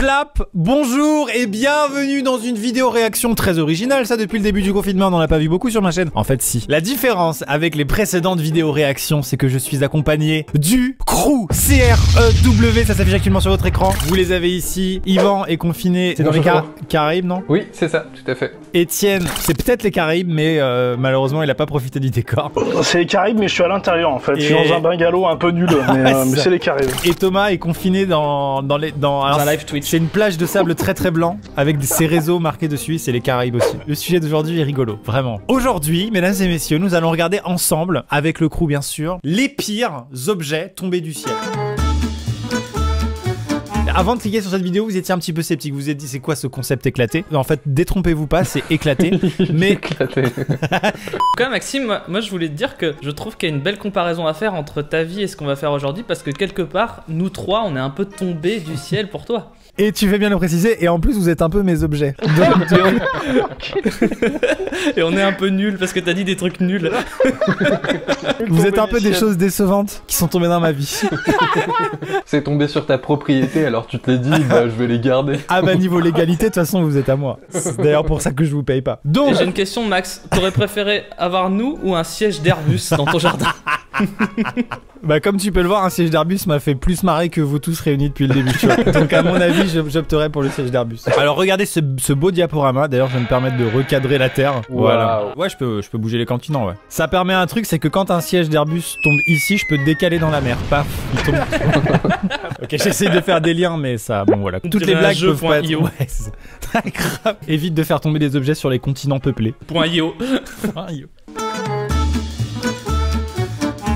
clap, bonjour et bienvenue dans une vidéo réaction très originale, ça depuis le début du confinement, on n'en a pas vu beaucoup sur ma chaîne. En fait si. La différence avec les précédentes vidéos réactions, c'est que je suis accompagné du crew CREW, ça s'affiche actuellement sur votre écran. Vous les avez ici, Yvan est confiné dans les Caraïbes, non? Oui, c'est ça, tout à fait. Étienne, c'est peut-être les Caraïbes, mais malheureusement il a pas profité du décor. C'est les Caraïbes, mais je suis à l'intérieur en fait. Je suis dans un bungalow un peu nul, mais c'est les Caraïbes. Et Thomas est confiné dans un live Twitch. C'est une plage de sable très très blanc avec ses réseaux marqués dessus, c'est les Caraïbes aussi. Le sujet d'aujourd'hui est rigolo, vraiment. Aujourd'hui, mesdames et messieurs, nous allons regarder ensemble, avec le crew bien sûr, les pires objets tombés du ciel. Avant de cliquer sur cette vidéo, vous étiez un petit peu sceptique. Vous vous êtes dit, c'est quoi ce concept éclaté? En fait, détrompez-vous pas, c'est éclaté. Mais éclaté. Quand même, Maxime, moi je voulais te dire que je trouve qu'il y a une belle comparaison à faire entre ta vie et ce qu'on va faire aujourd'hui, parce que quelque part, nous trois, on est un peu tombés du ciel pour toi. Et tu fais bien le préciser, et en plus vous êtes un peu mes objets. Et on est un peu nuls parce que t'as dit des trucs nuls. Vous êtes un peu des choses décevantes qui sont tombées dans ma vie. C'est tombé sur ta propriété, alors tu te l'es dit, bah je vais les garder. Ah bah niveau légalité, de toute façon vous êtes à moi. C'est d'ailleurs pour ça que je vous paye pas. Donc j'ai une question, Max, t'aurais préféré avoir nous ou un siège d'Airbus dans ton jardin? Bah comme tu peux le voir, un siège d'Airbus m'a fait plus marrer que vous tous réunis depuis le début, tu vois. Donc à mon avis, j'opterais pour le siège d'Airbus. Alors regardez ce beau diaporama, d'ailleurs je vais me permettre de recadrer la Terre. Wow. Voilà. Ouais, je peux bouger les continents, ouais. Ça permet un truc, c'est que quand un siège d'Airbus tombe ici, je peux décaler dans la mer. Paf, il tombe. Ok, j'essaye de faire des liens, mais ça, bon voilà. Toutes les blagues peuvent pas être... Ouais, c'est ça. Grave. Évite de faire tomber des objets sur les continents peuplés. .io.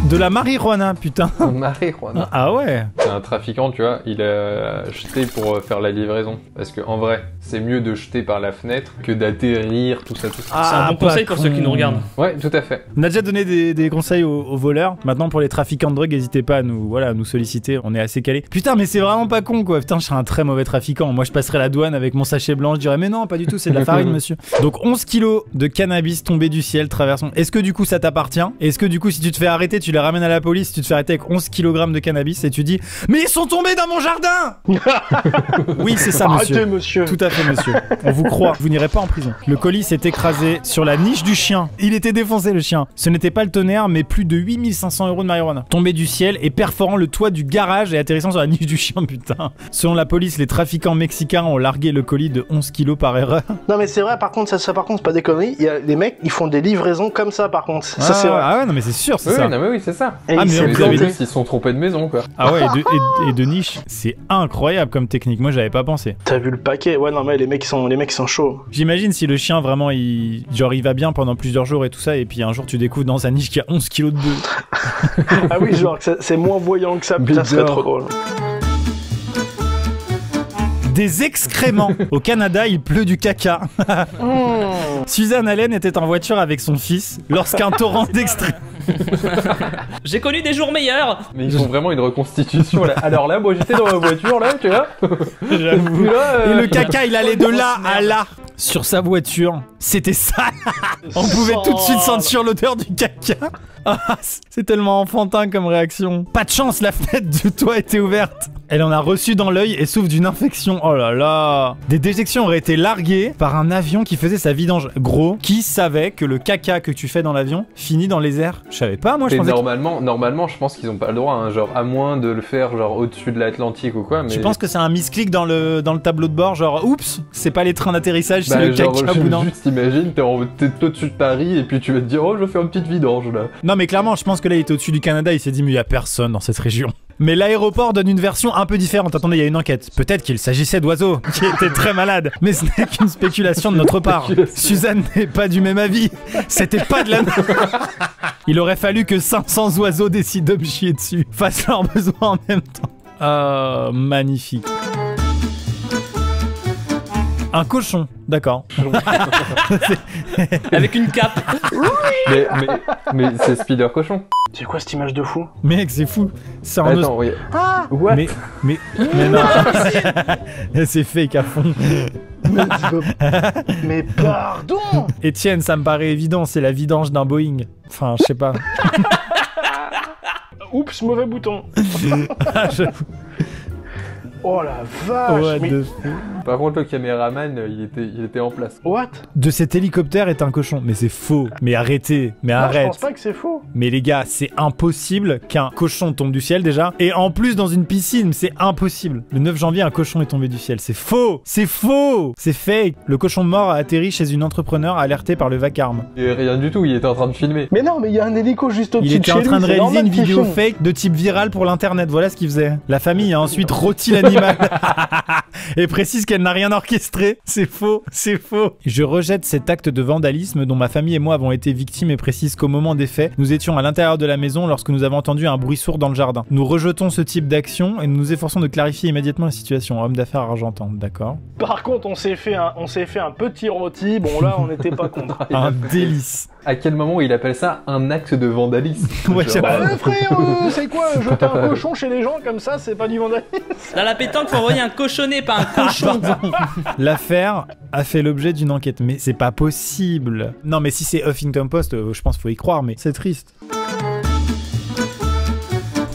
De la marijuana, putain. Marijuana. Ah ouais. C'est un trafiquant, tu vois, il a jeté pour faire la livraison. Parce que en vrai, c'est mieux de jeter par la fenêtre que d'atterrir, tout ça, tout ça. C'est un bon conseil pour ceux qui nous regardent. Ouais, tout à fait. On a déjà donné des conseils aux voleurs. Maintenant, pour les trafiquants de drogue, n'hésitez pas à nous solliciter. On est assez calés. Putain, mais c'est vraiment pas con, quoi. Putain, je serais un très mauvais trafiquant. Moi, je passerais la douane avec mon sachet blanc. Je dirais, mais non, pas du tout, c'est de la farine, monsieur. Donc, 11 kilos de cannabis tombés du ciel, traversons. Est-ce que du coup, ça t'appartient? Est-ce que du coup, si tu te fais arrêter, tu les ramènes à la police, tu te fais arrêter avec 11 kg de cannabis et tu dis, mais ils sont tombés dans mon jardin? Oui, c'est ça, monsieur. Arrêtez, monsieur. Tout à fait, monsieur. On vous croit. Vous n'irez pas en prison. Le colis s'est écrasé sur la niche du chien. Il était défoncé, le chien. Ce n'était pas le tonnerre, mais plus de 8500 € de marijuana. Tombé du ciel et perforant le toit du garage et atterrissant sur la niche du chien, putain. Selon la police, les trafiquants mexicains ont largué le colis de 11 kilos par erreur. Non, mais c'est vrai, par contre, ça par contre, c'est pas des conneries. Il y a les mecs, ils font des livraisons comme ça, par contre. Ça, c'est vrai. Ah ouais, non, mais c'est sûr, c'est Oui, ça. non, mais oui, c'est ça. Et Ah, mais Les vous avez Anglais, ils se sont trompés de maison, quoi. Ah ouais, et de niche. C'est incroyable comme technique. Moi, j'avais pas pensé. T'as vu le paquet? Ouais, non, mais les mecs sont chauds. J'imagine si le chien vraiment il va bien pendant plusieurs jours et tout ça, et puis un jour tu découvres dans sa niche qu'il y a 11 kilos de bœuf. Ah oui, genre que c'est moins voyant que ça, putain, ça serait trop drôle. Des excréments. Au Canada, il pleut du caca. Suzanne Allen était en voiture avec son fils lorsqu'un torrent d'extrait. J'ai connu des jours meilleurs. Mais ils font vraiment une reconstitution, là. Alors là, moi, j'étais dans ma voiture, là, tu vois. J'avoue. Là, Et le caca, il allait de là à là. Sur sa voiture, c'était ça. On pouvait tout de suite sentir l'odeur du caca. Ah, c'est tellement enfantin comme réaction. Pas de chance, la fenêtre du toit était ouverte. Elle en a reçu dans l'œil et souffre d'une infection. Oh là là. Des déjections auraient été larguées par un avion qui faisait sa vidange. Gros, qui savait que le caca que tu fais dans l'avion finit dans les airs? Je savais pas, moi je pensais. Normalement, je pense qu'ils ont pas le droit, hein, genre à moins de le faire genre au-dessus de l'Atlantique ou quoi. Mais Tu penses que c'est un misclick dans le tableau de bord, genre oups, c'est pas les trains d'atterrissage, c'est le genre, caca boudin. Juste imagine, t'es au-dessus de Paris et puis tu vas te dire oh je vais faire une petite vidange là. Non mais clairement, je pense que là il était au-dessus du Canada, il s'est dit mais il y a personne dans cette région. Mais l'aéroport donne une version un peu différente. Attendez, il y a une enquête. Peut-être qu'il s'agissait d'oiseaux qui étaient très malades. Mais ce n'est qu'une spéculation de notre part. Suzanne n'est pas du même avis. C'était pas de la... Il aurait fallu que 500 oiseaux décident de me chier dessus. Fassent leurs besoins en même temps. Magnifique. Un cochon, d'accord. Avec une cape. mais c'est Spider Cochon. C'est quoi cette image de fou? Mec, c'est fou. C'est en Attends, oui. What? Mais non. C'est fake à fond. Mais pardon. Étienne, ça me paraît évident, c'est la vidange d'un Boeing. Enfin, je sais pas. Oups, mauvais bouton. J'avoue. Oh la vache. What mais... the fuck. Par contre, le caméraman, il était en place. What? De cet hélicoptère est un cochon. Mais c'est faux. Mais arrêtez. Mais Non, je arrête. pense pas que c'est faux. Mais les gars, c'est impossible qu'un cochon tombe du ciel déjà. Et en plus dans une piscine, c'est impossible. Le 9 janvier, un cochon est tombé du ciel. C'est faux. C'est faux. C'est fake. Le cochon mort a atterri chez une entrepreneur alertée par le vacarme. Et rien du tout, il était en train de filmer. Mais non, mais il y a un hélico juste Il au-dessus de était chez en train lui, de c'est réaliser normal une qu'il vidéo filme. fake de type viral pour l'internet. Voilà ce qu'il faisait. La famille a ensuite rôti l'animal et précise qu'elle n'a rien orchestré. C'est faux, c'est faux. Je rejette cet acte de vandalisme dont ma famille et moi avons été victimes et précise qu'au moment des faits, nous étions à l'intérieur de la maison lorsque nous avons entendu un bruit sourd dans le jardin. Nous rejetons ce type d'action et nous nous efforçons de clarifier immédiatement la situation. Homme d'affaires argentan, d'accord. Par contre, on s'est fait un petit rôti. Bon là, on n'était pas contre. Un délice. À quel moment il appelle ça un acte de vandalisme? Ouais, Genre, j'avoue. Bah frère, c'est quoi jeter un cochon chez les gens comme ça, c'est pas du vandalisme. Dans la pétanque, faut envoyer un cochonnet, pas un cochon. L'affaire a fait l'objet d'une enquête, mais c'est pas possible. Non, mais si c'est Huffington Post, je pense qu'il faut y croire, mais c'est triste.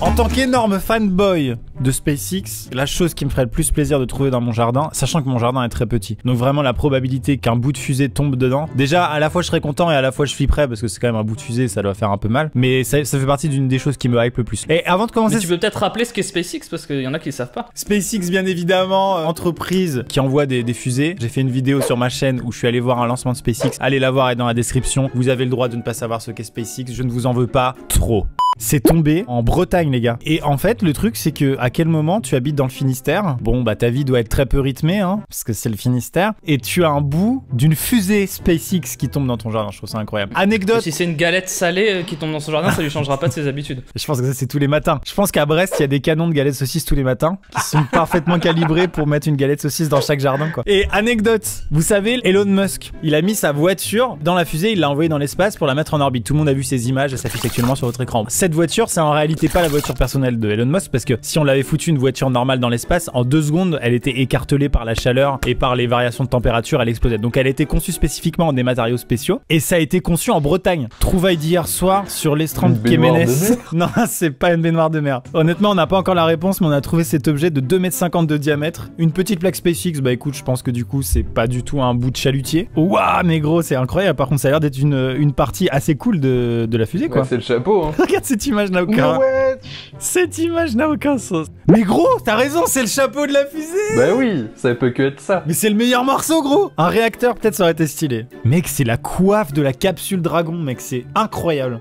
En tant qu'énorme fanboy de SpaceX, la chose qui me ferait le plus plaisir de trouver dans mon jardin, sachant que mon jardin est très petit, donc vraiment la probabilité qu'un bout de fusée tombe dedans, déjà à la fois je serais content et à la fois je flipperais parce que c'est quand même un bout de fusée, ça doit faire un peu mal, mais ça fait partie d'une des choses qui me hype le plus. Et avant de commencer... Mais tu peux peut-être rappeler ce qu'est SpaceX parce qu'il y en a qui le savent pas. SpaceX, bien évidemment, entreprise qui envoie des fusées. J'ai fait une vidéo sur ma chaîne où je suis allé voir un lancement de SpaceX. Allez la voir, elle est dans la description. Vous avez le droit de ne pas savoir ce qu'est SpaceX. Je ne vous en veux pas trop. C'est tombé en Bretagne, les gars. Et en fait, le truc, c'est que à quel moment tu habites dans le Finistère? Bon, bah ta vie doit être très peu rythmée, hein, parce que c'est le Finistère. Et tu as un bout d'une fusée SpaceX qui tombe dans ton jardin. Je trouve ça incroyable. Anecdote. Si c'est une galette salée qui tombe dans son jardin, ça lui changera pas de ses habitudes. Je pense que ça, c'est tous les matins. Je pense qu'à Brest, il y a des canons de galettes saucisses tous les matins qui sont parfaitement calibrés pour mettre une galette saucisse dans chaque jardin, quoi. Et anecdote, vous savez, Elon Musk, il a mis sa voiture dans la fusée, il l'a envoyée dans l'espace pour la mettre en orbite. Tout le monde a vu ces images, elles s'affichent actuellement sur votre écran. Cette voiture, c'est en réalité pas la voiture personnelle de Elon Musk parce que si on l'avait foutu une voiture normale dans l'espace, en 2 secondes, elle était écartelée par la chaleur et par les variations de température, elle explosait. Donc elle a été conçue spécifiquement en des matériaux spéciaux et ça a été conçu en Bretagne. Trouvaille d'hier soir sur l'estrande Une baignoire Kéménès. de mer. Non, c'est pas une baignoire de mer. Honnêtement, on n'a pas encore la réponse, mais on a trouvé cet objet de 2,50 m de diamètre. Une petite plaque SpaceX, bah écoute, je pense que du coup, c'est pas du tout un bout de chalutier. Waouh, mais gros, c'est incroyable. Par contre, ça a l'air d'être une partie assez cool de la fusée, quoi. Ouais, c'est le chapeau, hein. Regarde, cette image n'a aucun... No way. Cette image n'a aucun sens. Mais gros, t'as raison, c'est le chapeau de la fusée. Bah oui, ça peut que être ça. Mais c'est le meilleur morceau, gros. Un réacteur, peut-être, ça aurait été stylé. Mec, c'est la coiffe de la capsule Dragon, mec, c'est incroyable.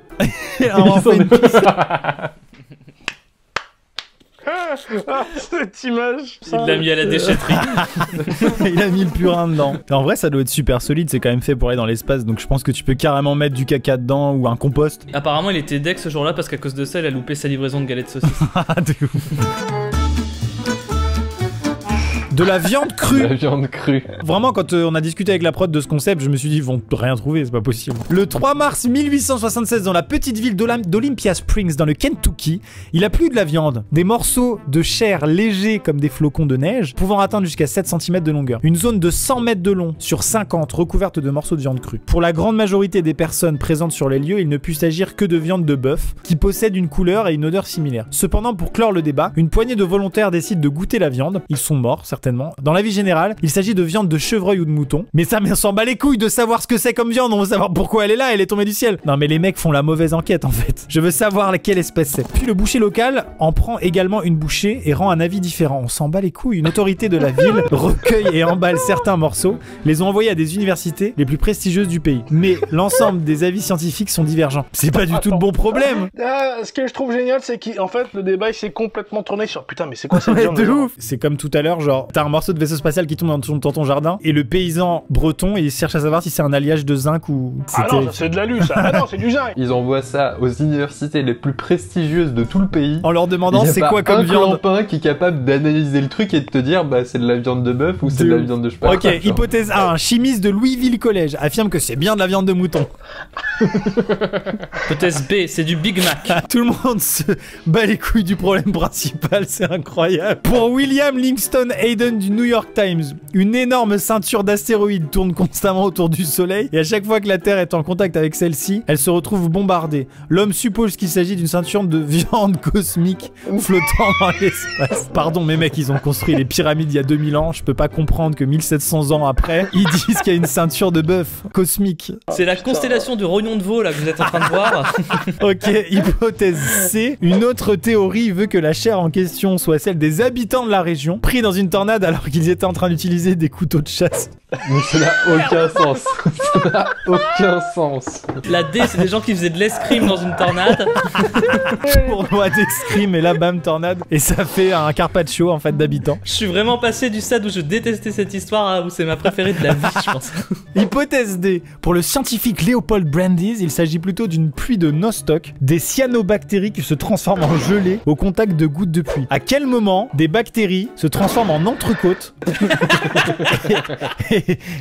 Alors, on fait une piste. Ah, cette image. Il l'a mis à la déchetterie. Il a mis le purin dedans. En vrai, ça doit être super solide, c'est quand même fait pour aller dans l'espace, donc je pense que tu peux carrément mettre du caca dedans ou un compost. Apparemment, il était deck ce jour-là parce qu'à cause de ça, il a loupé sa livraison de galettes saucisses. De ouf. De la viande crue. La viande crue. Vraiment, quand on a discuté avec la prod de ce concept, je me suis dit, ils vont rien trouver, c'est pas possible. Le 3 mars 1876, dans la petite ville d'Olympia Springs, dans le Kentucky, il a plu de la viande. Des morceaux de chair légers comme des flocons de neige, pouvant atteindre jusqu'à 7 cm de longueur. Une zone de 100 mètres de long sur 50 recouverte de morceaux de viande crue. Pour la grande majorité des personnes présentes sur les lieux, il ne put s'agir que de viande de bœuf, qui possède une couleur et une odeur similaires. Cependant, pour clore le débat, une poignée de volontaires décident de goûter la viande. Ils sont morts, certainement. Dans la vie générale, il s'agit de viande de chevreuil ou de mouton. Mais ça, on s'en bat les couilles de savoir ce que c'est comme viande. On veut savoir pourquoi elle est là, elle est tombée du ciel. Non, mais les mecs font la mauvaise enquête, en fait. Je veux savoir laquelle espèce c'est. Puis le boucher local en prend également une bouchée et rend un avis différent. On s'en bat les couilles. Une autorité de la ville recueille et emballe certains morceaux, les ont envoyés à des universités les plus prestigieuses du pays. Mais l'ensemble des avis scientifiques sont divergents. C'est pas du tout le bon problème. Ah, ce que je trouve génial, c'est qu'en fait, le débat il s'est complètement tourné sur putain, mais c'est quoi cette Ouais, viande de genre ouf. C'est comme tout à l'heure, genre, t'as un morceau de vaisseau spatial qui tombe dans ton jardin, et le paysan breton, il cherche à savoir si c'est un alliage de zinc ou... Ah non, ça, c'est de l'alu, ça. Ah non, c'est du zinc. Ils envoient ça aux universités les plus prestigieuses de tout le pays. En leur demandant Il y a c'est pas quoi comme un viande. clampin qui est capable d'analyser le truc et de te dire bah c'est de la viande de bœuf ou c'est de la viande de je sais pas Ok, quoi, genre. hypothèse 1, un chimiste de Louisville College affirme que c'est bien de la viande de mouton. Hypothèse B, c'est du Big Mac. Tout le monde se bat les couilles du problème principal, c'est incroyable. Pour William Livingston Hayden Biden du New York Times. Une énorme ceinture d'astéroïdes tourne constamment autour du Soleil et à chaque fois que la Terre est en contact avec celle-ci, elle se retrouve bombardée. L'homme suppose qu'il s'agit d'une ceinture de viande cosmique flottant dans l'espace. Pardon, mais mec, ils ont construit les pyramides il y a 2000 ans. Je peux pas comprendre que 1700 ans après, ils disent qu'il y a une ceinture de bœuf cosmique. C'est la constellation du rognon de veau là que vous êtes en train de voir. Ok, hypothèse C. Une autre théorie veut que la chair en question soit celle des habitants de la région, pris dans une tornade alors qu'ils étaient en train d'utiliser des couteaux de chasse. Mais ça n'a aucun sens. Ça n'a aucun sens. La D, c'est des gens qui faisaient de l'escrime dans une tornade. Tournoi d'escrime et là, bam, tornade. Et ça fait un carpaccio en fait d'habitants. Je suis vraiment passé du stade où je détestais cette histoire à où c'est ma préférée de la vie, je pense. Hypothèse D. Pour le scientifique Leopold Brandes, il s'agit plutôt d'une pluie de nostoc, des cyanobactéries qui se transforment en gelée au contact de gouttes de pluie. À quel moment des bactéries se transforment en entrecôte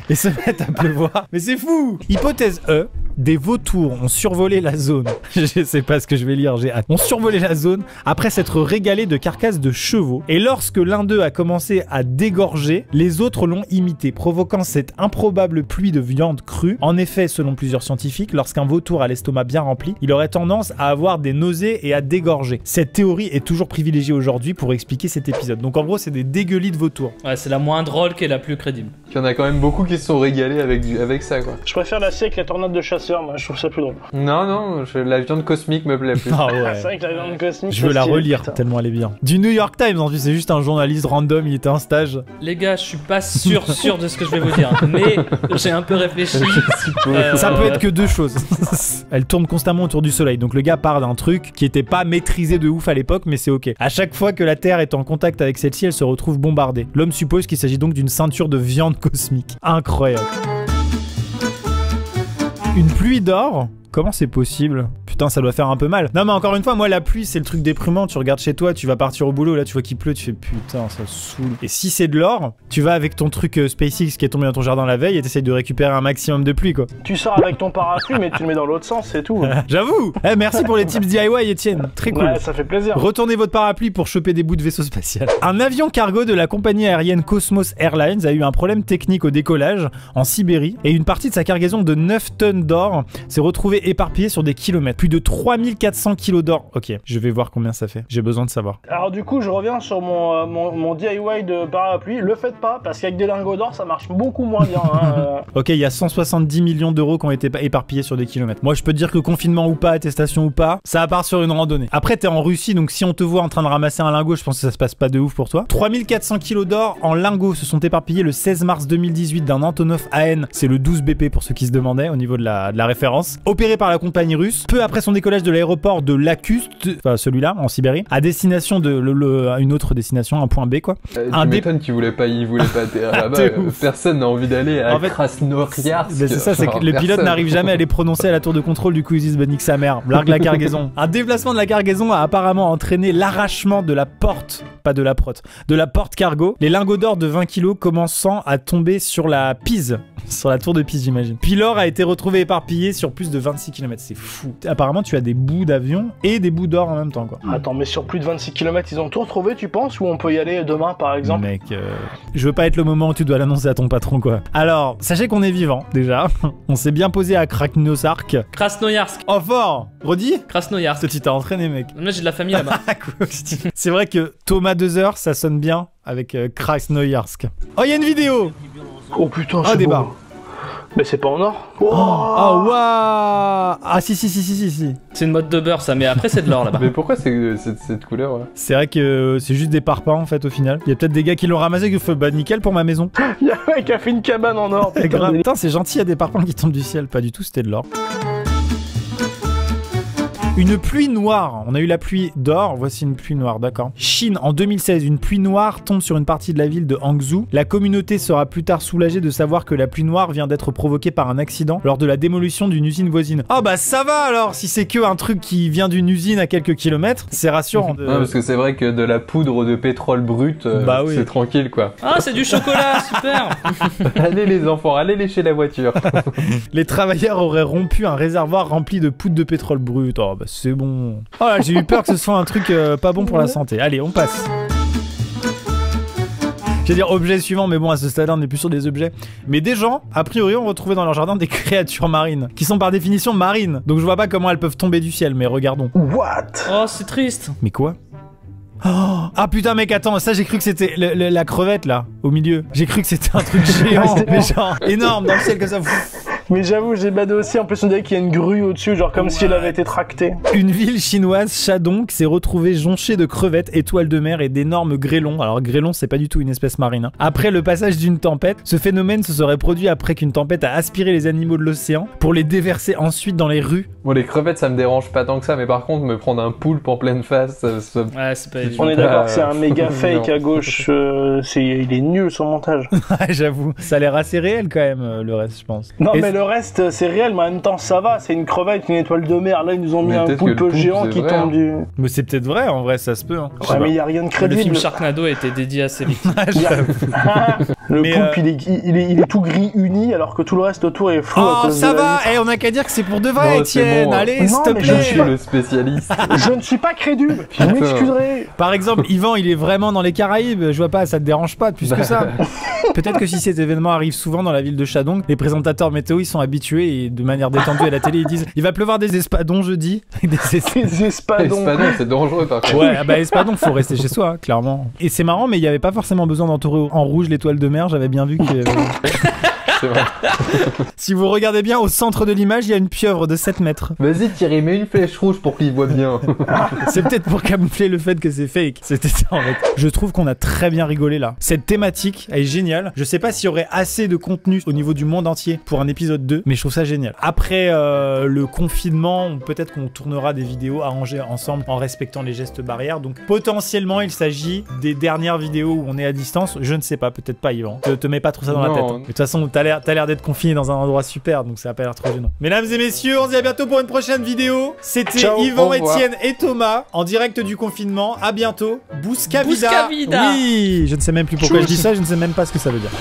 et se mettent à pleuvoir? Mais c'est fou. Hypothèse E. Des vautours ont survolé la zone. Je sais pas ce que je vais lire, j'ai hâte. Ont survolé la zone après s'être régalés de carcasses de chevaux. Et lorsque l'un d'eux a commencé à dégorger, les autres l'ont imité, provoquant cette improbable pluie de viande crue. En effet, selon plusieurs scientifiques, lorsqu'un vautour a l'estomac bien rempli, il aurait tendance à avoir des nausées et à dégorger. Cette théorie est toujours privilégiée aujourd'hui pour expliquer cet épisode. Donc en gros, c'est des dégueulis de vautours. Ouais, c'est la moins drôle qui est la plus crédible. Il y en a quand même beaucoup qui se sont régalés avec ça, quoi. Je préfère la scie avec la tornade de chasseur, moi je trouve ça plus drôle. Non, la viande cosmique me plaît plus. Ah ouais. C'est vrai que la viande cosmique. Je veux c'est la stylé, relire putain. tellement elle est bien. Du New York Times, en plus, c'est juste un journaliste random, il était en stage. Les gars, je suis pas sûr de ce que je vais vous dire, mais j'ai un peu réfléchi. Ça peut être que deux choses. Elle tourne constamment autour du soleil. Donc le gars part d'un truc qui était pas maîtrisé de ouf à l'époque, mais c'est ok. À chaque fois que la Terre est en contact avec celle-ci, elle se retrouve bombardée. L'homme suppose qu'il s'agit donc d'une ceinture de viande cosmique. Incroyable. Une pluie d'or? Comment c'est possible? Putain, ça doit faire un peu mal. Non mais encore une fois, moi la pluie c'est le truc déprimant. Tu regardes chez toi, tu vas partir au boulot, là tu vois qu'il pleut, tu fais putain ça saoule. Et si c'est de l'or, tu vas avec ton truc SpaceX qui est tombé dans ton jardin la veille et t'essayes de récupérer un maximum de pluie quoi. Tu sors avec ton parapluie, mais tu le mets dans l'autre sens, c'est tout. J'avoue. Merci pour les tips DIY Etienne, très cool. Ouais, ça fait plaisir. Retournez votre parapluie pour choper des bouts de vaisseau spatial. Un avion cargo de la compagnie aérienne Cosmos Airlines a eu un problème technique au décollage en Sibérie et une partie de sa cargaison de 9 tonnes d'or s'est retrouvée éparpillée sur des kilomètres. Plus de 3400 kilos d'or. Ok, je vais voir combien ça fait. J'ai besoin de savoir. Alors du coup, je reviens sur mon DIY de parapluie. Le faites pas, parce qu'avec des lingots d'or, ça marche beaucoup moins bien. Hein. Ok, il y a 170 millions d'euros qui ont été éparpillés sur des kilomètres. Moi, je peux te dire que confinement ou pas, attestation ou pas, ça part sur une randonnée. Après, t'es en Russie, donc si on te voit en train de ramasser un lingot, je pense que ça se passe pas de ouf pour toi. 3400 kilos d'or en lingots se sont éparpillés le 16 mars 2018 d'un Antonov AN. C'est le 12 BP pour ceux qui se demandaient au niveau de la référence. Opéré par la compagnie russe. Peu après son décollage de l'aéroport de Lakutsk, enfin celui-là, en Sibérie, à destination de une autre destination, un point B quoi. Tu m'étonnes qu'il voulait pas atterrir là-bas. Personne n'a envie d'aller à Krasnoyarsk. C'est ça, c'est que les pilotes n'arrivent jamais à les prononcer à la tour de contrôle, du coup ils disent bah nique sa mère, largue la cargaison. Un déplacement de la cargaison a apparemment entraîné l'arrachement de la porte, pas de la prot, de la porte cargo. Les lingots d'or de 20 kilos commençant à tomber sur la Pise, sur la tour de Pise j'imagine. Puis l'or a été retrouvé éparpillé sur plus de 26 km, c'est fou. Apparemment tu as des bouts d'avion et des bouts d'or en même temps quoi. Attends, mais sur plus de 26 km, ils ont tout retrouvé, tu penses? Ou on peut y aller demain par exemple? Mec, je veux pas être le moment où tu dois l'annoncer à ton patron quoi. Alors, sachez qu'on est vivant déjà. On s'est bien posé à Krasnoyarsk. Krasnoyarsk. Oh fort. Redis. Krasnoyarsk. Tu t'es entraîné mec. Moi j'ai de la famille là-bas. Cool. C'est vrai que Thomas 2 heures, ça sonne bien avec Krasnoyarsk. Oh, il y a une vidéo. Oh putain, Oh, c'est des beau. barres. Mais c'est pas en or. Oh, waouh. Ah si. C'est une mode de beurre ça, mais après c'est de l'or là-bas. Mais pourquoi c'est cette couleur là? C'est vrai que c'est juste des parpaings en fait au final. Il y a peut-être des gars qui l'ont ramassé qui font bah nickel pour ma maison. Il y a un mec qui a fait une cabane en or. C'est grave. Putain, c'est gentil, il y a des parpaings qui tombent du ciel. Pas du tout, c'était de l'or. Une pluie noire. On a eu la pluie d'or, voici une pluie noire, d'accord. Chine, en 2016, une pluie noire tombe sur une partie de la ville de Hangzhou. La communauté sera plus tard soulagée de savoir que la pluie noire vient d'être provoquée par un accident lors de la démolition d'une usine voisine. Oh bah ça va alors, si c'est que un truc qui vient d'une usine à quelques kilomètres, c'est rassurant. Non, parce que c'est vrai que de la poudre de pétrole brut, Bah oui. c'est tranquille quoi. Ah, c'est du chocolat, super. Allez les enfants, allez lécher la voiture. Les travailleurs auraient rompu un réservoir rempli de poudre de pétrole brut. Oh bah c'est bon. Oh là, j'ai eu peur que ce soit un truc pas bon pour la santé. Allez, on passe. J'allais dire objet suivant, mais bon, à ce stade-là, on n'est plus sur des objets. Mais des gens, a priori, ont retrouvé dans leur jardin des créatures marines, qui sont par définition marines. Donc je vois pas comment elles peuvent tomber du ciel, mais regardons. What? Oh, c'est triste. Mais quoi? Oh, ah putain mec, attends, ça j'ai cru que c'était la crevette là, au milieu. J'ai cru que c'était un truc géant, mais genre énorme dans le ciel comme ça. Mais j'avoue, j'ai badé aussi. En plus, on dirait qu'il y a une grue au-dessus, genre comme si elle avait été tractée. Une ville chinoise, Shandong, s'est retrouvée jonchée de crevettes, étoiles de mer et d'énormes grêlons. Alors grêlons, c'est pas du tout une espèce marine. Hein. Après le passage d'une tempête, ce phénomène se serait produit après qu'une tempête a aspiré les animaux de l'océan pour les déverser ensuite dans les rues. Bon, les crevettes, ça me dérange pas tant que ça, mais par contre, me prendre un poulpe en pleine face, ça... Ouais, c'est pas évident. On est d'accord que c'est un méga fake à gauche. Il est nul son montage. Ouais, j'avoue. Ça a l'air assez réel quand même, le reste, je pense. Non, Et mais le reste, c'est réel, mais en même temps, ça va. C'est une crevette, une étoile de mer. Là, ils nous ont mis Mais un peut-être que poulpe le poulpe, géant c'est qui vrai, tombe hein. du. Mais c'est peut-être vrai, en vrai, ça se peut. Hein. Ouais, mais il n'y a rien de Le film crédible. Sharknado a été dédié à ces victimes. Le Mais, poulpe, il est tout gris uni, alors que tout le reste autour est flou. à Oh, cause ça de la va. vitre. Eh, on a qu'à dire que c'est pour de vrai, Non, c'est Étienne. bon, hein. Allez, Non, s'il te mais Je plaît. suis le spécialiste. Je ne suis pas crédule. Vous m'excuserez. Par exemple, Yvan, il est vraiment dans les Caraïbes. Je vois pas, ça te dérange pas plus que ça. Peut-être que si cet événement arrive souvent dans la ville de Shandong, les présentateurs météo ils sont habitués et de manière détendue à la télé ils disent il va pleuvoir des espadons jeudi. Les espadons. Espadon, c'est dangereux par contre. Ouais, ah bah espadons, faut rester chez soi, hein, clairement. Et c'est marrant, mais il y avait pas forcément besoin d'entourer en rouge l'étoile de mer. J'avais bien vu que. C'est vrai. Si vous regardez bien au centre de l'image, il y a une pieuvre de 7 mètres. Vas-y Thierry, mets une flèche rouge pour qu'il voit bien. C'est peut-être pour camoufler le fait que c'est fake. C'était ça en fait. Je trouve qu'on a très bien rigolé là. Cette thématique elle est géniale. Je sais pas s'il y aurait assez de contenu au niveau du monde entier pour un épisode 2, mais je trouve ça génial. Après le confinement, peut-être qu'on tournera des vidéos arrangées ensemble en respectant les gestes barrières. Donc potentiellement, il s'agit des dernières vidéos où on est à distance. Je ne sais pas, peut-être pas Yvan. Te mets pas trop ça dans la Non. tête. Hein. De toute façon, t'as l'air d'être confiné dans un endroit super, donc ça a pas l'air trop gênant. Mesdames et messieurs, on se dit à bientôt pour une prochaine vidéo. C'était Ciao, Yvan, au revoir. Étienne et Thomas en direct du confinement. À bientôt. Busca vida. Busca vida. Oui, je ne sais même plus pourquoi je dis ça, je ne sais même pas ce que ça veut dire.